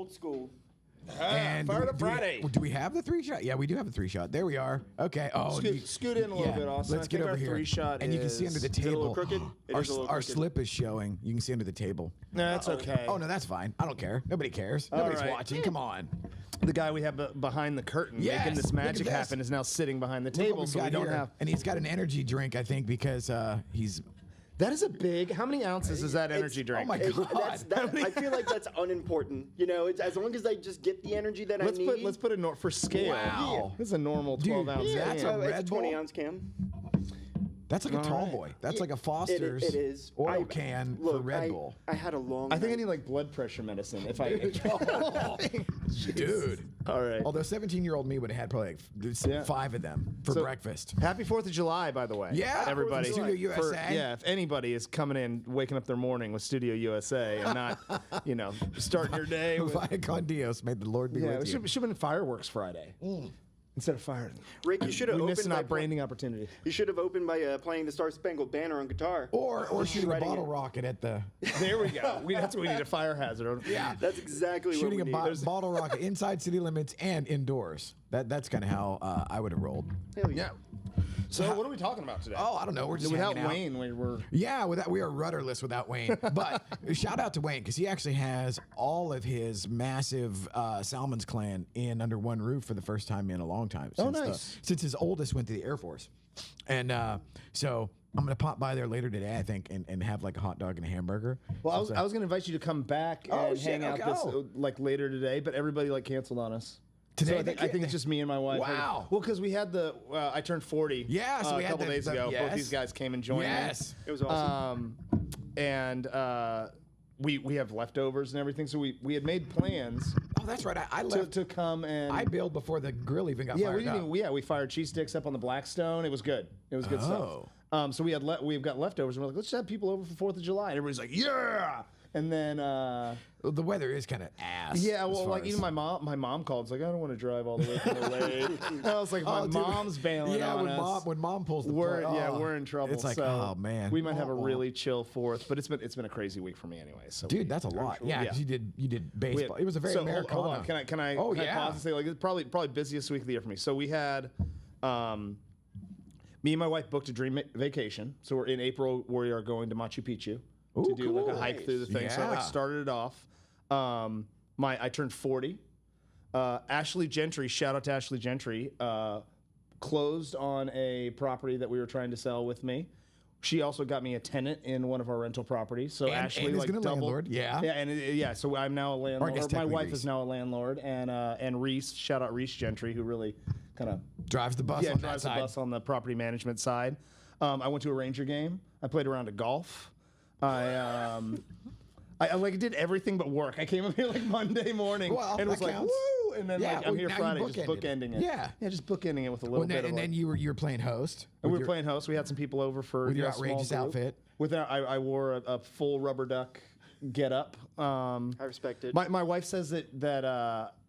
old school. And Fire do, Up do we- Friday. do we have the 3-shot? Yeah, we do have the 3-shot. There we are. Okay. Oh, Scoot in a little bit, Austin. Let's I get think over our here. 3-shot and you can see under the Is it a table. little crooked? It Our, is a little our crooked. slip is showing. You can see under the table. No, that's okay. Oh no, that's fine. I don't care. Nobody cares. Nobody's right. watching. Come on. The guy we have behind the curtain Yes, making this look at magic this. happen is now sitting behind the Look what table, we've so we got don't here. have. And he's got an energy drink, I think, because he's. That is a big. How many ounces is that energy drink? Oh my God. I feel like that's unimportant. You know, it's, as long as I just get the energy that I need. Let's put a for scale. Wow. This is a normal 12-ounce. yeah, that's can. a it's Red a Bull? 20-ounce can. That's like a tall right. boy. That's Yeah, like a Foster's It is. oil can for Red Bull. I had a long. I think I night. need like blood pressure medicine if I. Dude. All right. Although 17-year-old me would have had probably like 5 of them for So- breakfast. Happy 4th of July, by the way. Yeah, everybody. 4th of July. Studio USA. Yeah, if anybody is coming in, waking up their morning with Studio USA and not, starting your day with. Via con Dios, may the Lord be Yeah, with it you. should have been fireworks Friday instead of fire. Rick, you should have We missed opened an by branding opportunity. You should have opened by playing the Star Spangled Banner on guitar. Or shooting a Shredding bottle it. rocket at the There we go. That's what we need, a fire hazard. yeah. That's exactly Shooting what a we need. bottle rocket inside city limits and indoors. That's kind of how I would have rolled. Hell yeah. So what are we talking about today? Oh, I don't know. We're just Without hanging out. Wayne, we're. Yeah, we are rudderless without Wayne. But shout out to Wayne because he actually has all of his massive Salmon's clan in under one roof for the first time in a long time. Nice. Since his oldest went to the Air Force. And so I'm going to pop by there later today, I think, and have like a hot dog and a hamburger. Well, I was going to invite you to come back and hang out this later today, but everybody canceled on us. Today, So I think it's just me and my wife. Wow. Well, because we had I turned 40. Yeah, so we a had couple days ago. yes. Both these guys came and joined Yes. It was awesome. me. And we have leftovers and everything, so we had made plans Oh, that's right. I left. to come and. I bailed before the grill even got yeah, fired we didn't. up. Even, we fired cheese sticks up on the Blackstone. It was good. It was good Oh. stuff. So we've got leftovers, and we're like, let's just have people over for 4th of July, and everybody's like, yeah. And then. The weather is kind of ass. Yeah, as well, far like as- even my mom called. It's like, I don't want to drive all the way from LA. And I was like, my Oh, dude. mom's bailing Yeah, on when us. when mom pulls the we're plug, oh, we're in trouble. It's like, so oh man, we might have a really chill 4th, but it's been a crazy week for me anyway. So dude, that's a lot. Yeah, because you did we baseball. had- It was a very so Americana. hold on. Can I Oh can I yeah. pause and say it's probably busiest week of the year for me. So we had me and my wife booked a dream vacation. So we're in April. We are going to Machu Picchu to do like a cool. hike through the thing. So I Yeah. started it off. I turned 40. Ashley Gentry, shout out to Ashley Gentry, closed on a property that we were trying to sell with me. She also got me a tenant in one of our rental properties. So Ashley is like gonna doubled. landlord, yeah. Yeah, and so I'm now a landlord. guess Or my technically wife Reese. is now a landlord, and Reese, shout out Reese Gentry, who really kind of Drives the bus on drives that the side. bus on the property management side. I went to a Ranger game. I played a round of golf. I did everything but work. I came up here like Monday morning Well, and was that like, counts. woo! And then Yeah, I'm here now you Friday, just bookended it. bookending it. Yeah. just bookending it with a little Well, bit of and like, then you were playing host. and we with were playing host. We had some people over for with your a small outrageous group. outfit. I wore a full rubber duck get up. I respect it. My wife says that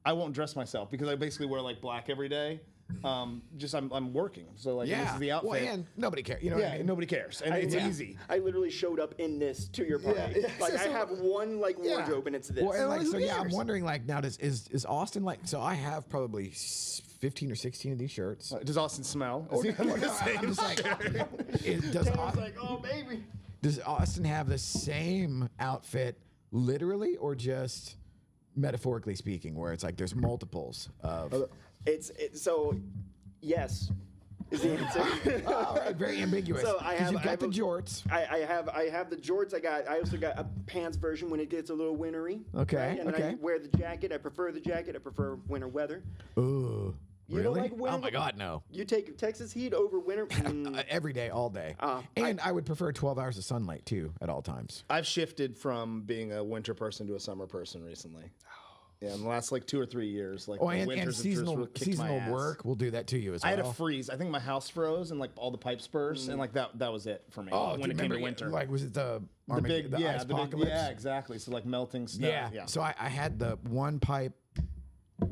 I won't dress myself because I basically wear like black every day. I'm working, so like this is the outfit. Well, and nobody cares. You know what I yeah, mean? nobody cares, and it's easy. I literally showed up in this to your party. Yeah. Like So- I have one wardrobe and it's this. Well, and like, who so yeah, I'm cares? wondering like now is Austin like? So I have probably 15 or 16 of these shirts. Does Austin smell? Is he No, the no, same I'm just like, Tanner's like, oh baby. does Austin have the same outfit literally or just metaphorically speaking, where it's like there's multiples of? It's so yes is the answer. All right, very ambiguous. So I 'Cause have you've got the a- jorts. I have the jorts. I also got a pants version when it gets a little wintry. Okay, And okay. I wear the jacket. I prefer the jacket. I prefer winter weather. Ooh, You really? don't like winter? Oh my God, no. You take Texas heat over winter. Every day, all day. And I would prefer 12 hours of sunlight too at all times. I've shifted from being a winter person to a summer person recently. Yeah, in the last like 2 or 3 years, like Oh, the and winters have just seasonal really kicked my seasonal ass. work will do that to you as well. I had a freeze. I think my house froze and like all the pipes burst, and like that was it for me Oh, when do you it came to remember, winter. Like, was it the the big, ice the big, apocalypse? yeah, exactly. So like melting stuff. Yeah. Yeah. So I had the one pipe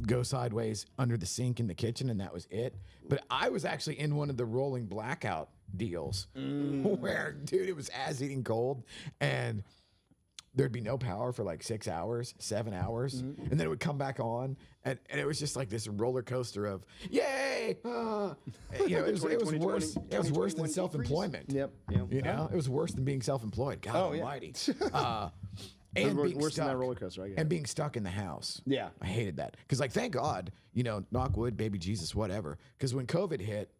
go sideways under the sink in the kitchen, and that was it. But I was actually in one of the rolling blackout deals where, dude, it was ass eating cold, and there'd be no power for like 6 hours, 7 hours, and then it would come back on, and it was just like this roller coaster of yay, you know, it was 20, worse. 20, It was worse than 21 self-employment. Yep. You know, it was worse than being self-employed. God Almighty. And being Worse than that stuck, roller coaster, I guess. and being stuck in the house. Yeah. I hated that because, like, thank God, you know, knock wood, baby Jesus, whatever. Because when COVID hit,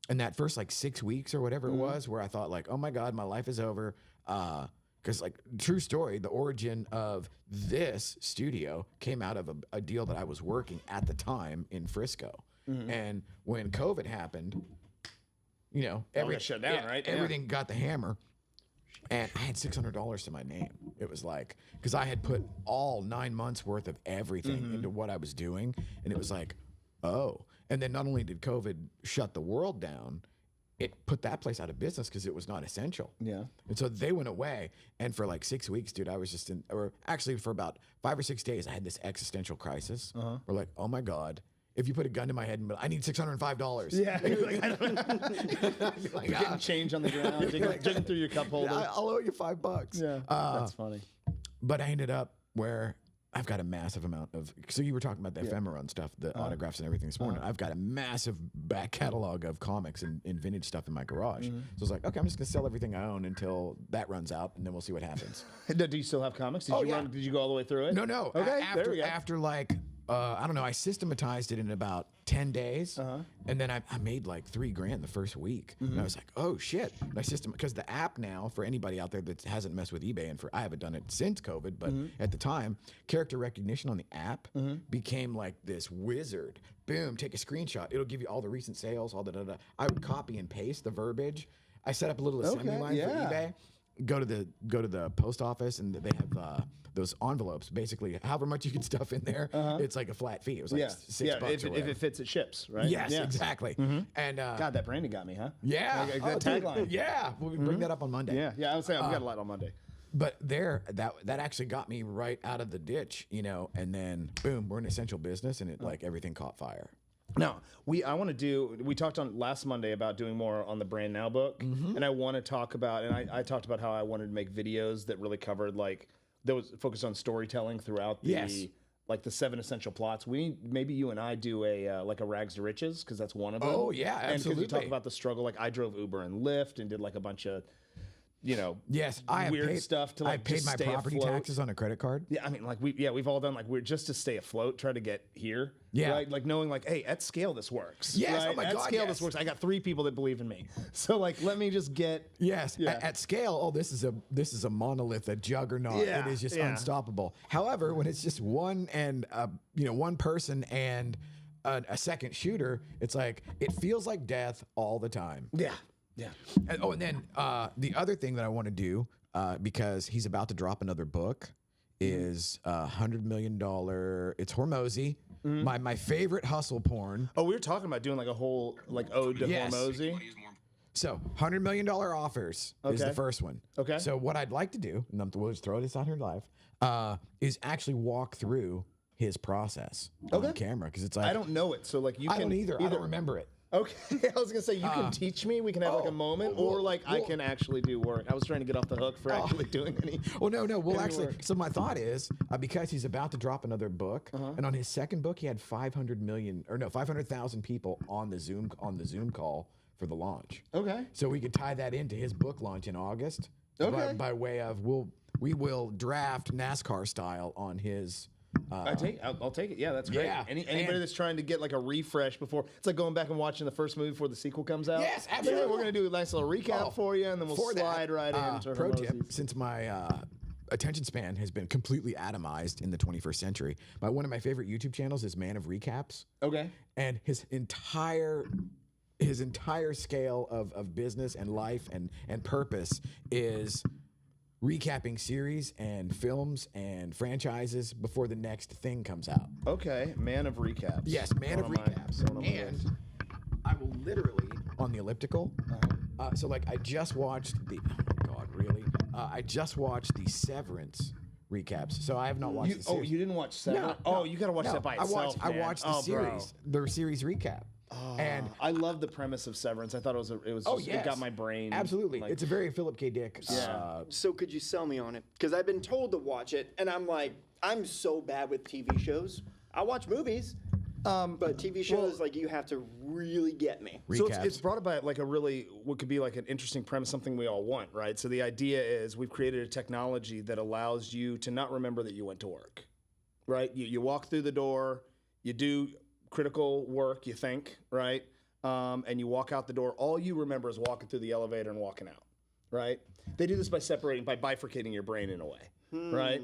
and that first like 6 weeks or whatever it was, where I thought like, oh my God, my life is over. Because like true story, the origin of this studio came out of a deal that I was working at the time in Frisco, and when COVID happened, you know, got shut down, right? Yeah. Everything got the hammer. And I had $600 to my name. It was like, because I had put all 9 months worth of everything into what I was doing. And it was like, oh. And then not only did COVID shut the world down, it put that place out of business because it was not essential. Yeah. And so they went away. And for like 6 weeks, dude, I was just in, or actually for about 5 or 6 days, I had this existential crisis. We're like, oh my God. If you put a gun to my head and be like, I need $605. Yeah. I'd be like, Getting change on the ground, jiggling through your cup holder. I'll owe you $5. Yeah. That's funny. But I ended up where I've got a massive amount of. So you were talking about the ephemera and stuff, the autographs and everything this morning. I've got a massive back catalog of comics and vintage stuff in my garage. So I was like, okay, I'm just gonna sell everything I own until that runs out, and then we'll see what happens. Do you still have comics? Did you go all the way through it? No. Okay. There we go. After like. I don't know. I systematized it in about 10 days, and then I made like $3,000 the first week. And I was like, "Oh shit!" And I because the app now, for anybody out there that hasn't messed with eBay, and I haven't done it since COVID, but at the time, character recognition on the app became like this wizard. Boom! Take a screenshot. It'll give you all the recent sales, all the. I would copy and paste the verbiage. I set up a little assembly line for eBay. Go to the post office, and they have those envelopes. Basically, however much you can stuff in there, it's like a flat fee. It was like $6 if it fits, it ships, right? Yes, exactly. And God, that branding got me, huh? yeah, That tagline. Yeah, we'll bring that up on Monday. Yeah. I was saying we got a lot on Monday. But that actually got me right out of the ditch, you know. And then boom, we're an essential business, and it like everything caught fire. Now, we talked on last Monday about doing more on the Brand Now book, and I want to talk about, and I talked about how I wanted to make videos that really covered that was focused on storytelling throughout the like the 7 essential plots. Maybe you and I do a like a rags to riches, because that's one of them. Oh yeah, absolutely. And because we talk about the struggle, like I drove Uber and Lyft and did like a bunch of, you know, I weird paid, stuff to I like paid just my stay property afloat. taxes on a credit card. Yeah, I mean, like we've all done, like, we're just to stay afloat, try to get here. Yeah. Right? Like knowing like, hey, at scale this works. Yes, right? oh my at God, scale yes. this works. I got 3 people that believe in me. So like, let me just get. Yes, Yeah. at scale, this is a monolith, a juggernaut. Yeah, It is just yeah. unstoppable. However, when it's just one person and a second shooter, it's like it feels like death all the time. Yeah. Yeah. And then the other thing that I want to do, because he's about to drop another book, is $100 million. It's Hormozy, my favorite hustle porn. Oh, we were talking about doing like a whole like ode to Yes. Hormozy. So $100 million offers is the Okay. first one. Okay. So what I'd like to do, and we'll just throw this out here live, is actually walk through his process on camera, because it's like I don't know it, so like you I can don't either. I don't remember it. Okay, I was gonna say you can teach me. We can have like a moment, or like I well- can actually do work. I was trying to get off the hook for actually doing any. Well, no. We'll Any actually. work. So my thought is because he's about to drop another book, and on his second book he had 500,000 people on the Zoom call for the launch. Okay. So we could tie that into his book launch in August. Okay. By way of we will draft NASCAR style on his. I'll take it. Yeah, that's great. Yeah, Anybody and- that's trying to get like a refresh before, it's like going back and watching the first movie before the sequel comes out. Yes, Yeah, absolutely. we're gonna do a nice little recap for you, and then we'll For that, slide right into pro tip, Hormozy's. since my attention span has been completely atomized in the 21st century, one of my favorite YouTube channels is Man of Recaps, Okay. and his entire scale of business and life and purpose is recapping series and films and franchises before the next thing comes out. Okay. Man of Recaps. Yes, Man of One my- Recaps. one of my And list. I will literally, on the elliptical, so like I just watched the, oh my God, really? I just watched the Severance recaps. So I have not watched the series. You didn't watch Seven? No, Oh, no, you gotta watch no, that by itself. I watched the man. series, the series recap. And I love the premise of Severance. I thought it was it got my brain. Absolutely. like- It's a very Philip K. Dick. So could you sell me on it? Because I've been told to watch it, and I'm like, I'm so bad with TV shows. I watch movies, but TV shows, like, you have to really get me. So Recaps. it's brought about like a really what could be like an interesting premise, something we all want, right? So the idea is we've created a technology that allows you to not remember that you went to work, right? You walk through the door, you do critical work, you think, right? And you walk out the door. All you remember is walking through the elevator and walking out, right? They do this by bifurcating your brain in a way, right?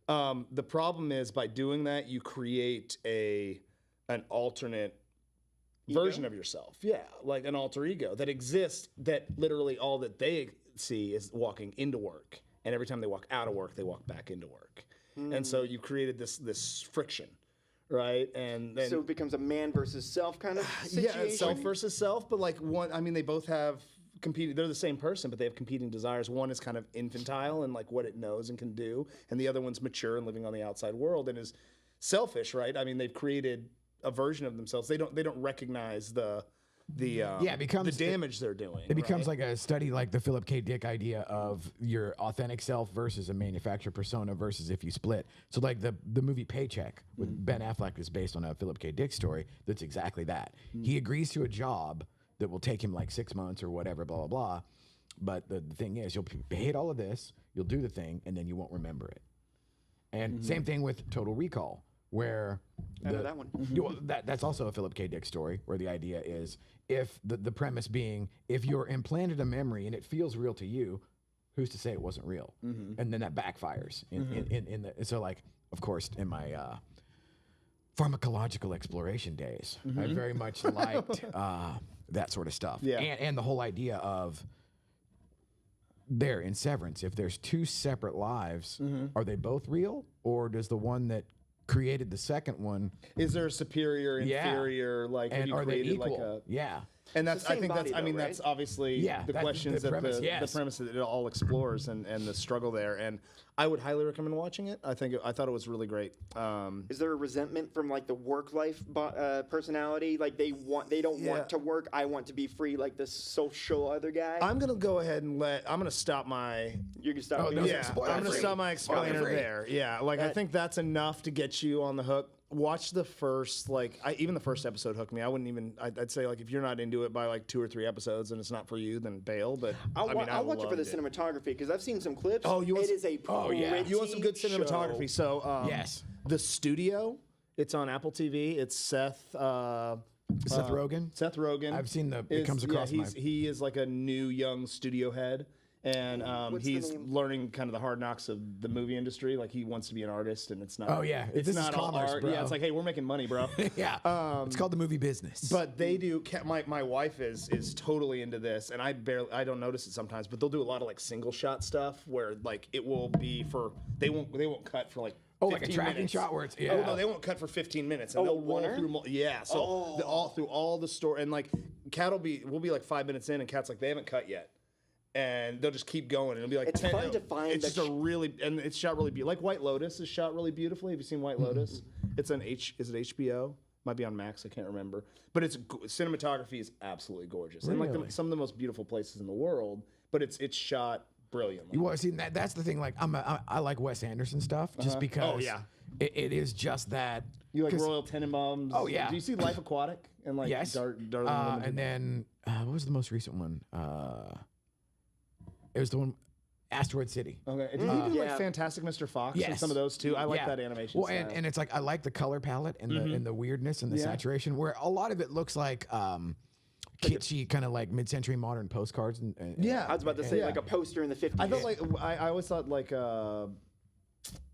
The problem is by doing that, you create an alternate version of yourself. Yeah, like an alter ego that exists, that literally all that they see is walking into work. And every time they walk out of work, they walk back into work. And so you created this friction, right? And then So it becomes a man versus self kind of situation. yeah, self versus self, but like they both have competing. They're the same person, but they have competing desires. One is kind of infantile and like what it knows and can do, and the other one's mature and living on the outside world and is selfish, right? I mean, they've created a version of themselves. They don't recognize the it becomes the damage they're doing. It becomes like a study, like the Philip K. Dick idea of your authentic self versus a manufactured persona versus if you split. So like the movie Paycheck with Ben Affleck is based on a Philip K. Dick story. That's exactly that. He agrees to a job that will take him like 6 months or whatever, blah, blah, blah. But the thing is, you'll hate all of this, you'll do the thing, and then you won't remember it. And same thing with Total Recall, where I know that one. that's also a Philip K. Dick story, where the idea is if the premise being if you're implanted a memory and it feels real to you, who's to say it wasn't real? And then that backfires. So like, of course, in my pharmacological exploration days, I very much liked that sort of stuff. Yeah. And the whole idea of there in Severance, if there's two separate lives, are they both real, or does the one that created the second one, is there a superior, inferior, like have and you are they created equal? like a Yeah. And that's, the same I think that's, body I mean, though, that's right? obviously Yeah, the that's questions the that premise, the yes. premise that it all explores and the struggle there. And I would highly recommend watching it. I thought it was really great. Is there a resentment from like the work life personality? Like they don't want to work. I want to be free, like the social other guy. I'm gonna go ahead and I'm gonna stop my You can stop. Oh, me. no, yeah. spoiler I'm gonna free. stop my explainer Spoiler-free. there. Yeah, like I think that's enough to get you on the hook. Watch the first, even the first episode hooked me. I wouldn't even. I'd say like if you're not into it by like 2 or 3 episodes and it's not for you, then bail. But I'll watch it for the loved cinematography because I've seen some clips. Oh, you want it is a yeah. pretty You want some good cinematography? show. So Yes. The Studio. It's on Apple TV. It's Seth Rogen. Seth Rogen. I've seen it comes across my. He is like a new young studio head, and What's the he's name? learning kind of the hard knocks of the movie industry. Like he wants to be an artist, and it's not. Oh, yeah. it's This is not all commerce, art. bro. Yeah, it's like, hey, we're making money, bro. Yeah. It's called the movie business. But they do. My wife is totally into this, and I don't notice it sometimes. But they'll do a lot of like single shot stuff where like it will be for they won't cut for like. like a 15 tracking minutes. shot where it's Oh, no, they won't cut for 15 minutes, and Oh, they'll roll winner? through. Yeah, so all through all the story, and like Cat we'll be like 5 minutes in, and Cat's like they haven't cut yet, and they'll just keep going, and it'll be like It's 10. fun to find It's the just a really, and it's shot really beautiful. Like White Lotus is shot really beautifully. Have you seen White Lotus? It's on is it HBO? Might be on Max. I can't remember, but cinematography is absolutely gorgeous, and like Really? some of the most beautiful places in the world. But it's shot brilliantly. Well, see, that's the thing. Like, I like Wes Anderson stuff just because. Oh, yeah. It is just that. You like 'cause- Royal Tenenbaums? Oh, yeah. Do you see Life Aquatic and like Yes. Darling And then what was the most recent one? It was the one, Asteroid City. Okay. Did he do like Yeah. Fantastic Mr. Fox and Yes. some of those too? I like Yeah. that animation. Well, style. and it's like I like the color palette and the weirdness and the saturation, where a lot of it looks like kitschy, kind of like mid-century modern postcards. And Yeah. I was about to say Yeah. like a poster in the 50s. I felt like I always thought like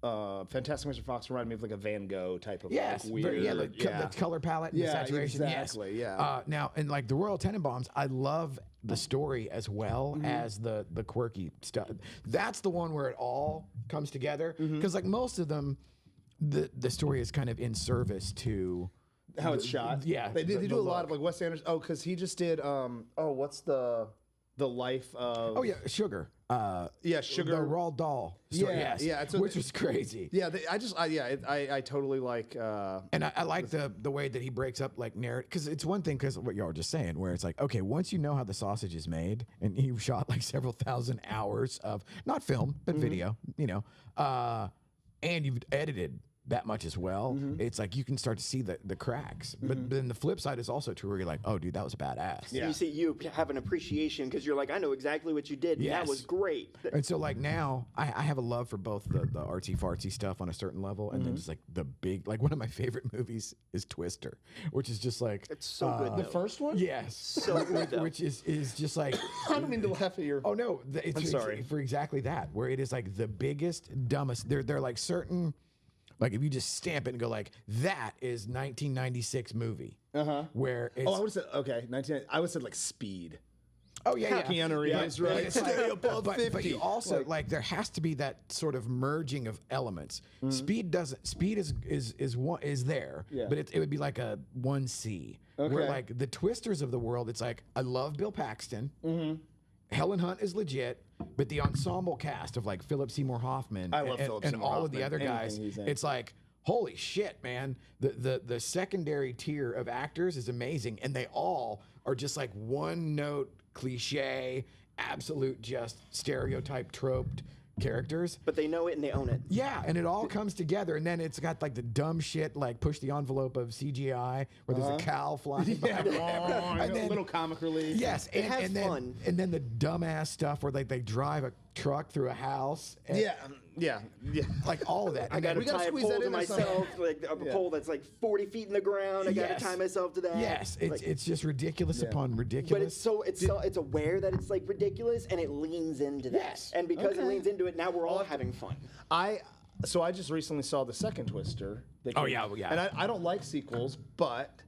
Fantastic Mr. Fox reminded me of like a Van Gogh type of Yes, like weird. the color palette and the Yeah, saturation. exactly, Yes. yeah. Now, and like the Royal Tenenbaums, I love the story as well as the quirky stuff. That's the one where it all comes together because like most of them, the story is kind of in service to How it's shot. Yeah, They the do a lot look. of like Wes Anderson. Oh, because he just did what's the the life of. Oh yeah, Sugar. Yeah, Sugar. The Roald Dahl. story, Yeah, yes, yeah, it's which was crazy. Yeah, I totally like. And I like the way that he breaks up like narrative, because it's one thing, because what y'all were just saying, where it's like, okay, once you know how the sausage is made, and he shot like several thousand hours of not film but video, and you've edited that much as well, it's like you can start to see the cracks. But then the flip side is also true, where you're like, oh, dude, that was badass. Yeah. You have an appreciation because you're like, I know exactly what you did. And Yes. that was great. And so like now I have a love for both the artsy fartsy stuff on a certain level, and then just like the big, like one of my favorite movies is Twister, which is just like It's so good. the Though. first one. yes, So good, though. which is just like I don't mean to laugh at your. oh no, it's sorry. for exactly that, where it is like the biggest, dumbest. They're like certain. Like if you just stamp it and go like that is 1996 movie, where it's, Oh, I would have said okay. 19. I would have said like Speed. oh yeah, Keanu Reeves, But right? it's like- Stay above but 50. you also like there has to be that sort of merging of elements. Speed doesn't. Speed is there, Yeah. but it would be like a 1C. Okay. Where like the Twisters of the world, it's like I love Bill Paxton. Helen Hunt is legit, but the ensemble cast of like Philip Seymour Hoffman I love and, Philip and Seymour all of the Hoffman, other guys, anything he's in. it's like holy shit, man. The secondary tier of actors is amazing, and they all are just like one note cliche, absolute just stereotype troped characters. But they know it and they own it. Yeah, and it all comes together, and then it's got like the dumb shit, like push the envelope of CGI, where there's a cow flying by. And then- little comic relief. Yes, and, has and then fun. and then the dumbass stuff where like they drive a truck through a house. And Yeah. like all of that. I got to We gotta tie a squeeze pole that to in there myself, like a pole that's like 40 feet in the ground. I got to Yes. tie myself to that. Yes, it's just ridiculous upon But ridiculous. it's aware that it's like ridiculous and it leans into that. Yes. And because Okay. it leans into it, now we're all having fun. I just recently saw the second Twister. that Oh, came- yeah, well, yeah. And I don't like sequels, but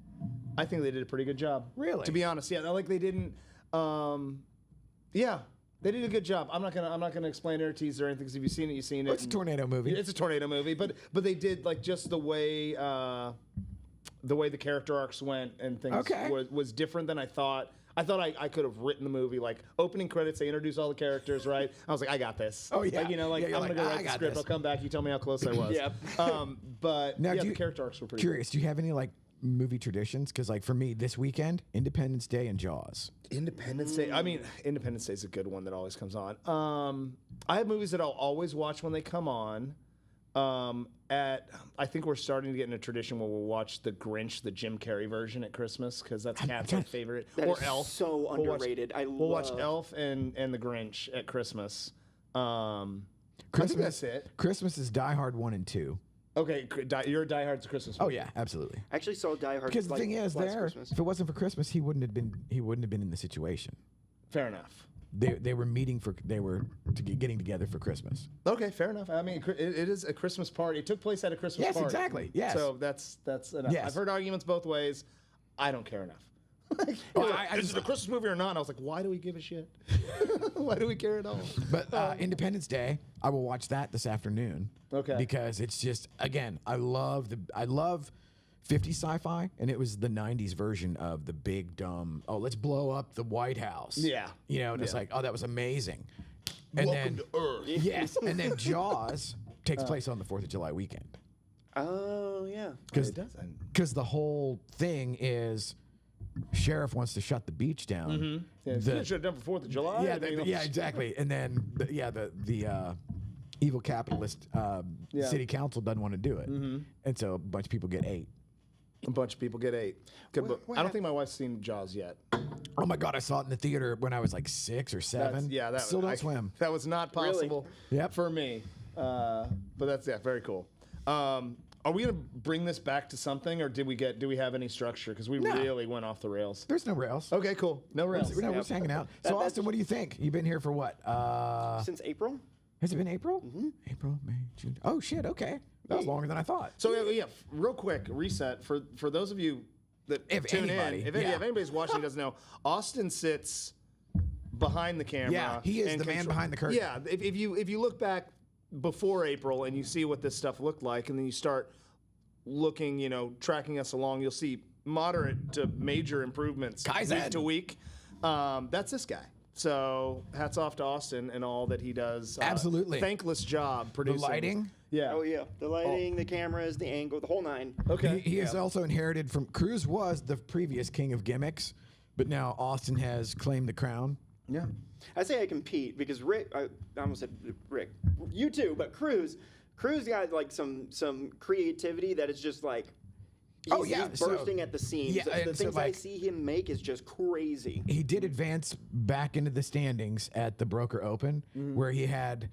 I think they did a pretty good job. Really? To be honest, yeah. Like they didn't. Yeah, they did a good job. I'm not gonna explain it or tease or anything. Because if you've seen it, you've seen it. It's a tornado movie. It's a tornado movie, but they did like just the way the character arcs went and things Okay. was different than I thought. I thought I could have written the movie like opening credits. They introduce all the characters, right? I was like, I got this. Oh, yeah. Like, Yeah, I'm you're gonna like, go I write the got script. this. I'll come back. You tell me how close I was. Yep. But Now, yeah, do the you- character arcs were pretty. Curious, do you have any like movie traditions? Because like for me, this weekend, Independence Day and Jaws. Independence Day. I mean, Independence Day is a good one that always comes on. I have movies that I'll always watch when they come on. I think we're starting to get in a tradition where we'll watch The Grinch, the Jim Carrey version at Christmas, because that's Catherine's favorite. That or is Elf. so We'll watch- underrated. We'll watch love- Elf and The Grinch at Christmas. I think Christmas, that's it. Christmas is Die Hard 1 and 2. Okay, you're a Die Hard's Christmas. Oh movie. yeah, absolutely. I actually saw Die Hard. Because the like, thing is, last there, Christmas. if it wasn't for Christmas, he wouldn't have been in the situation. Fair enough. They were getting together for Christmas. Okay, fair enough. I mean, it is a Christmas party. It took place at a Christmas Yes, party. exactly. Yes. So that's enough. Yes. I've heard arguments both ways. I don't care enough. Well, Like, I is just- it a Christmas movie or not? And I was like, why do we give a shit? Why do we care at all? But Independence Day, I will watch that this afternoon. Okay. Because it's just again, I love 50s sci-fi, and it was the 90s version of the big dumb. Oh, let's blow up the White House. Yeah. You know, and it's like, oh, that was amazing. And Welcome then to Earth. yes, and then Jaws takes place on the 4th of July weekend. Oh yeah. It doesn't. Because the whole thing is, sheriff wants to shut the beach down. Yeah, The- should have done for 4th of July. yeah, I mean, yeah, exactly. And then the evil capitalist Yeah. city council doesn't want to do it, and so a bunch of people get 8. A bunch of people get 8. Good, but what I don't think my wife's seen Jaws yet. Oh my god, I saw it in the theater when I was like 6 or 7. That Still don't I- swim. That was not possible. Yep. For me. But that's very cool. Are we gonna bring this back to something, or do we have any structure? Because we really went off the rails. There's no rails. Okay, cool. No rails. We're just hanging out. So that's- Austin, what do you think? You've been here for what? Since April. Has it been April? April, May, June. Oh shit. Okay, that was longer than I thought. So yeah, real quick reset for those of you that If tune anybody, in. If yeah. anybody's watching doesn't know, Austin sits behind the camera. Yeah, he is and the man behind the curtain. Yeah, if you look back before April and you see what this stuff looked like, and then you start looking, tracking us along, you'll see moderate to major improvements Kaizen. week to week. That's this guy. So hats off to Austin and all that he does. Absolutely. Thankless job The producing. lighting. Yeah. Oh yeah, the lighting, the cameras, the angle, the whole nine. Okay. He has also inherited from Cruz was the previous king of gimmicks, but now Austin has claimed the crown. Yeah. I say I compete because Rick. I almost said Rick. You too, but Cruz got like some creativity that is just like. He's bursting at the seams. Yeah, the and so, things I like, see him make is just crazy. He did advance back into the standings at the Broker Open, where he had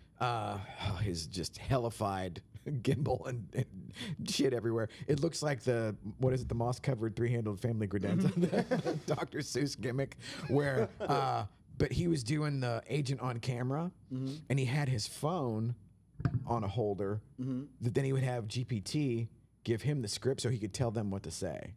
his just hellified gimbal and shit everywhere. It looks like the moss-covered three-handled family credenza, the Dr. Seuss gimmick, where. But he was doing the agent on camera, and he had his phone on a holder. That then he would have GPT give him the script so he could tell them what to say.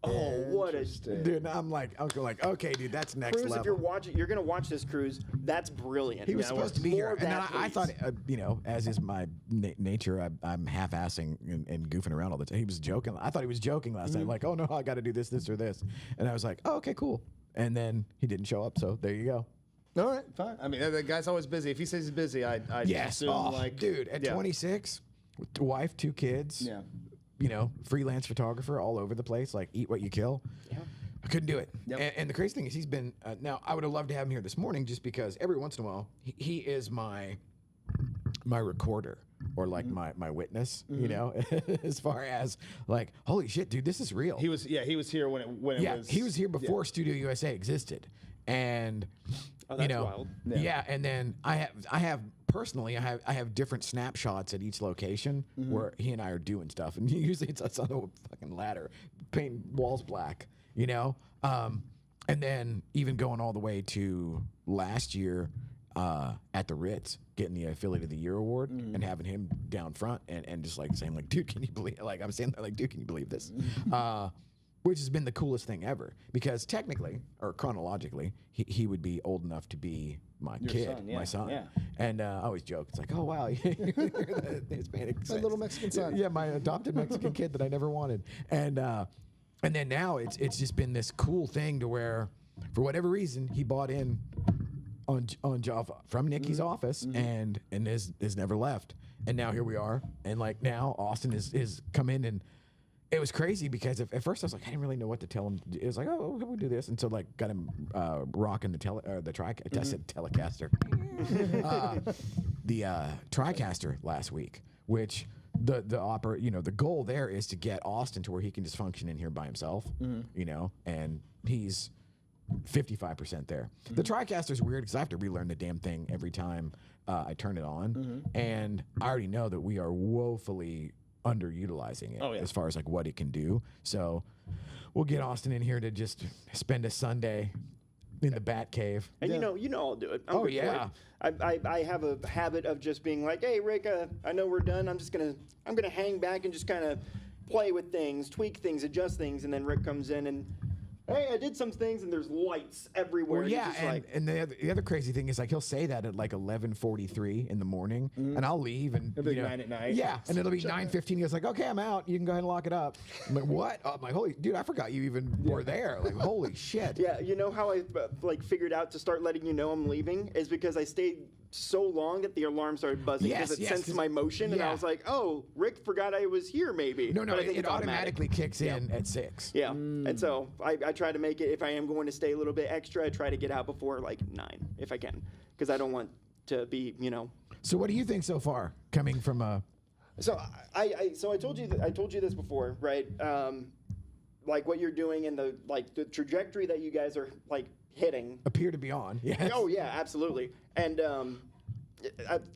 Oh, what a Dude, I'm like, okay, dude, that's next Cruz! level. If you're watching, you're gonna watch this, Cruz. That's brilliant. He was You know, supposed to be more here, of and then that, I please. thought, as is my nature, I'm half-assing and goofing around all the time. He was joking. I thought he was joking last night, like, oh no, I got to do this, or this, and I was like, oh, okay, cool. And then he didn't show up, so there you go. All right, fine. I mean, the guy's always busy. If he says he's busy, I Yes, assume like, dude, at 26, with a wife, 2 kids, Yeah. Freelance photographer all over the place, like eat what you kill. Yeah. I couldn't do it. Yep. And the crazy thing is he's been, now I would have loved to have him here this morning just because every once in a while, he is my recorder or like my witness, as far as like, holy shit, dude, this is real. He was here when it was. He was here before Studio USA existed. And that's wild. Yeah, and then I have personally I have different snapshots at each location where he and I are doing stuff, and usually it's us on a fucking ladder, painting walls black, and then even going all the way to last year at the Ritz, getting the Affiliate of the Year award and having him down front and just like saying like, dude, can you believe? Like I'm saying like, dude, can you believe this? Which has been the coolest thing ever because technically or chronologically, he would be old enough to be my son, son. yeah. And I always joke, it's like, oh wow, you're the Hispanic, My little Mexican son. Yeah, my adopted Mexican kid that I never wanted. And then now it's just been this cool thing to where, for whatever reason, he bought in on Java from Nikki's office and has never left. And now here we are, and like now Austin is come in and. It was crazy because at first I was like, I didn't really know what to tell him. It was like, oh, we'll do this. And so like got him rocking I said Telecaster. The TriCaster last week, which the goal there is to get Austin to where he can just function in here by himself, and he's 55% there. The TriCaster is weird because I have to relearn the damn thing every time I turn it on. And I already know that we are woefully underutilizing it as far as like what it can do. So we'll get Austin in here to just spend a Sunday in the Bat Cave. And you know I'll do it. I'm Oh, good for yeah. it. I have a habit of just being like, hey Rick, I know we're done. I'm gonna hang back and just kind of play with things, tweak things, adjust things, and then Rick comes in and. Hey, I did some things, and there's lights everywhere. Well, yeah, It's just and the other crazy thing is like he'll say that at like 11:43 in the morning, and I'll leave, and It'll be 9 at night. Yeah, and it'll be 9:15. He goes like, "Okay, I'm out. You can go ahead and lock it up." I'm like, "What?" I'm like, "Holy dude, I forgot you even were there." Like, holy shit. Yeah, you know how I like figured out to start letting you know I'm leaving is because I stayed so long that the alarm started buzzing because it sensed my motion, and I was like, "Oh, Rick forgot I was here, maybe." No, But I think it it's automatically kicks in at 6. Yeah, and so I try to make it. If I am going to stay a little bit extra, I try to get out before like 9 if I can, because I don't want to be, So what do you think so far coming from a? So I told you this before, right? Like what you're doing and the trajectory that you guys are like hitting. Appear to be on. Yes. Oh yeah, absolutely. And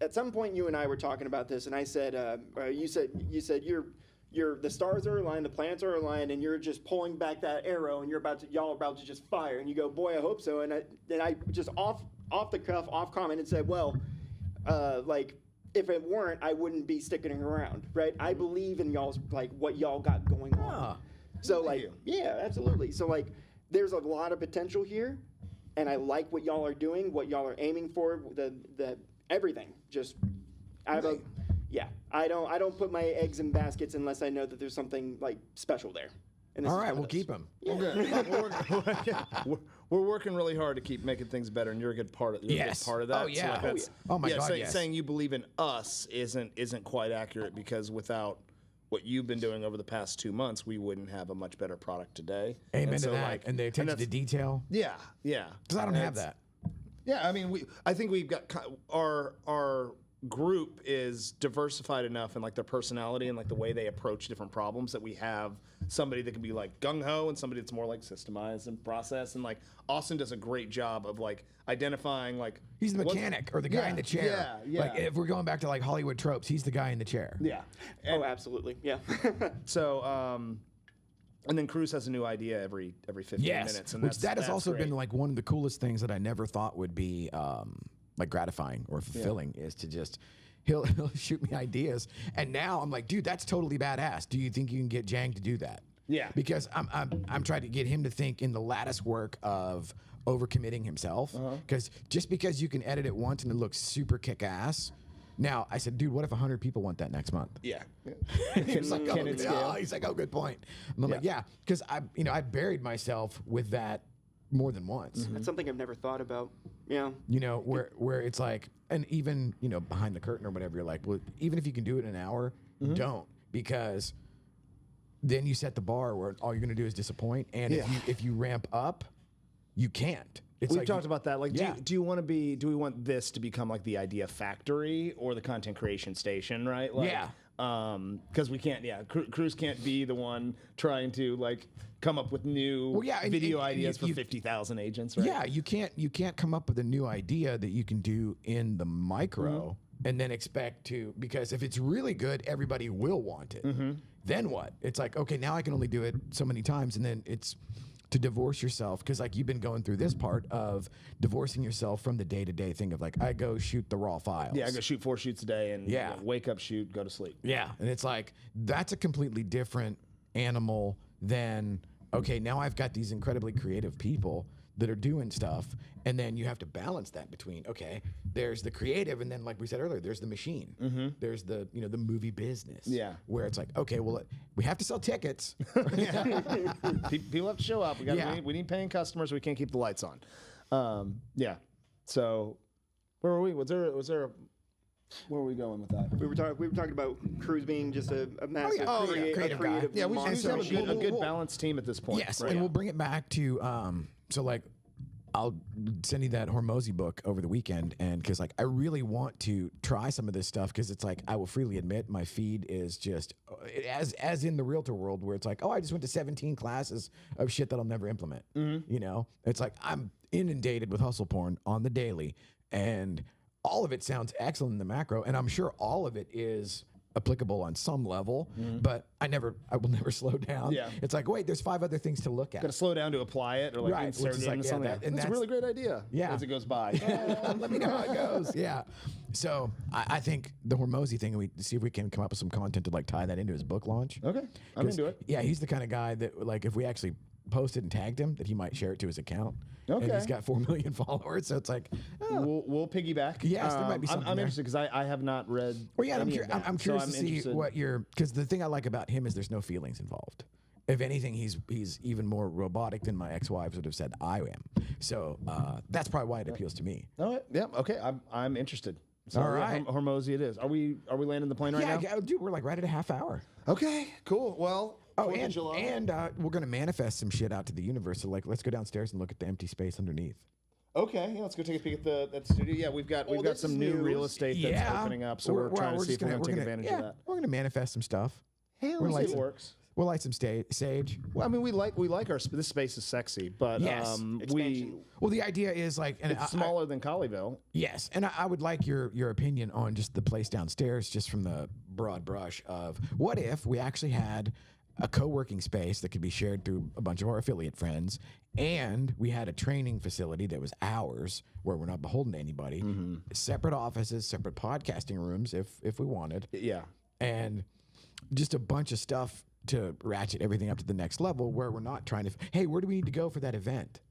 at some point you and I were talking about this, and I said, you said the stars are aligned, the planets are aligned, and you're just pulling back that arrow, and y'all are about to just fire. And you go, boy, I hope so. And I just off the cuff, off comment, and said, well, like if it weren't, I wouldn't be sticking around, right? I believe in y'all's like what y'all got going on. So like, yeah, absolutely. So like, there's a lot of potential here, and I like what y'all are doing, what y'all are aiming for, the everything. Just, I don't put my eggs in baskets unless I know that there's something like special there. And this All is right, one we'll of those. keep him. We're working really hard to keep making things better, and you're a good part of. You're a good Yes. part of that. Oh, yeah. like that's, Oh, my God, say- yes. Saying you believe in us isn't quite accurate, because without what you've been doing over the past 2 months, we wouldn't have a much better product today. Amen And to so, that. like- And the attention to that's- detail. Yeah, yeah. Because I don't And have it's- that. Yeah, I mean, I think we've got our group is diversified enough in like their personality and like the way they approach different problems, that we have somebody that can be like gung ho and somebody that's more like systemized and process. And like Austin does a great job of like identifying like He's the what- mechanic or the guy in the chair. Yeah, yeah. Like if we're going back to like Hollywood tropes, he's the guy in the chair. Yeah. Oh, absolutely. Yeah. So, and then Cruz has a new idea every 15 Yes, minutes, and which that has that's also great. been like one of the coolest things that I never thought would be like gratifying or fulfilling is to just he'll shoot me ideas, and now I'm like, dude, that's totally badass. Do you think you can get Jang to do that? Yeah. because I'm trying to get him to think in the lattice work of overcommitting himself. Because just because you can edit it once and it looks super kick ass. Now I said, dude, what if 100 people want that next month? Yeah. He's like, Can it scale? He's like, oh, good point. And I'm like, yeah, because I buried myself with that more than once. That's something I've never thought about. Yeah. You know, where it's like, and even behind the curtain or whatever, you're like, well, even if you can do it in an hour, don't, because then you set the bar where all you're gonna do is disappoint. And if you ramp up, you can't. It's We've like talked about that. Like, yeah. do we want this to become like the idea factory or the content creation station, right? Like, Yeah. Because we can't. Yeah, Cruz can't be the one trying to like come up with new Well, yeah, and video ideas for you- 50,000 agents, right? Yeah, you can't come up with a new idea that you can do in the micro and then expect to, because if it's really good, everybody will want it. Then what? It's like, okay, now I can only do it so many times, and then it's to divorce yourself, because like you've been going through this part of divorcing yourself from the day-to-day thing of like, I go shoot the raw files. Yeah, I go shoot 4 shoots a day and Yeah. wake up, shoot, go to sleep. Yeah, and it's like that's a completely different animal than, okay, now I've got these incredibly creative people that are doing stuff, and then you have to balance that between, okay, there's the creative, and then like we said earlier, there's the machine. There's the the movie business. Yeah. where it's like, okay, well, we have to sell tickets. People have to show up. We need paying customers. We can't keep the lights on. Yeah. So where were we? Where were we going with that? We were talking about Cruz being just a massive Oh, yeah, creative guy. Yeah, we monster have machine. a good balanced team at this point. Yes, right? and we'll bring it back to so like I'll send you that Hormozy book over the weekend, and because like I really want to try some of this stuff, because it's like I will freely admit my feed is just as in the realtor world where it's like, oh, I just went to 17 classes of shit that I'll never implement. You know, it's like I'm inundated with hustle porn on the daily, and all of it sounds excellent in the macro, and I'm sure all of it is applicable on some level, but I will never slow down. Yeah. Mm-hmm. It's like, wait, there's 5 other things to look at. Got to slow down to apply it, or like Right, insert which is it like, into yeah, something. that- and That's a that's- really great idea. Yeah. As it goes by. Let me know how it goes. Yeah. So I think the Hormozy thing, we see if we can come up with some content to like tie that into his book launch. Okay, I'm 'Cause, into it. Yeah, he's the kind of guy that like if we actually posted and tagged him, that he might share it to his account. And Okay. he's got 4 million followers, so it's like, We'll piggyback. Yes, there might be something I'm there. interested because I have not read. well, yeah, and any of that, I'm so curious to see interested. what because the thing I like about him is there's no feelings involved. If anything, he's even more robotic than my ex-wives would have said I am. So that's probably why it appeals to me. All right. Yeah. Okay. I'm interested. So, All yeah, right. Hormozy it is. Are we landing the plane right now? Yeah, dude, we're like right at a half hour. Okay. Cool. Well. Oh, 4th of July. and we're gonna manifest some shit out to the universe. So like, let's go downstairs and look at the empty space underneath. Okay, yeah, let's go take a peek at the studio. Yeah, we've got this some is new news. real estate that's opening up, so we're trying to see if we're gonna take advantage of that. We're gonna manifest some stuff. Hey, We're let's like see if it some- works. We'll light some sage. Well, I mean, we like our this space is sexy, but Yes. we Well, the idea is like, and it's smaller than Colleyville. yes, and I would like your opinion on just the place downstairs, just from the broad brush of what if we actually had a co-working space that could be shared through a bunch of our affiliate friends, and we had a training facility that was ours, where we're not beholden to anybody, separate offices, separate podcasting rooms if we wanted, Yeah. and just a bunch of stuff to ratchet everything up to the next level, where we're not trying to, hey, where do we need to go for that event?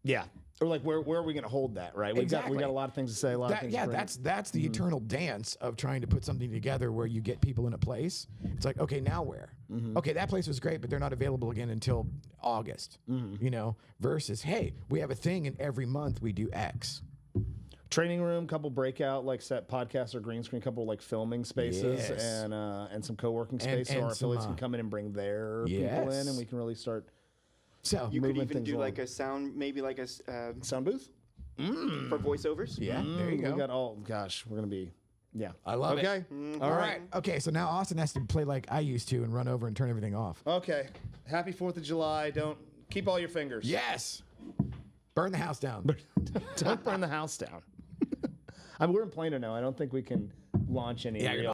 Yeah. Or like where are we going to hold that, right? We got Exactly. a lot of things to say, a lot of things to bring. That's Mm-hmm. the eternal dance of trying to put something together where you get people in a place. It's like, okay, now where? Okay, that place was great, but they're not available again until August. You know, versus, hey, we have a thing, and every month we do X. Training room, couple breakout like set podcasts or green screen, couple like filming spaces, Yes. and some co-working space, so and our affiliates some, can come in and bring their people in, Yes. and we can really start So You could moving even things do along. like a sound, maybe like a sound booth. for voiceovers. yeah, there you We go. got all. Gosh, we're gonna be. Yeah. I love it. Okay. All right. Okay, so now Austin has to play like I used to and run over and turn everything off. Okay. Happy 4th of July. Don't keep all your fingers. Yes. Burn the house down. Don't burn the house down. I mean, we're in Plano now. I don't think we can launch any Yeah, you're real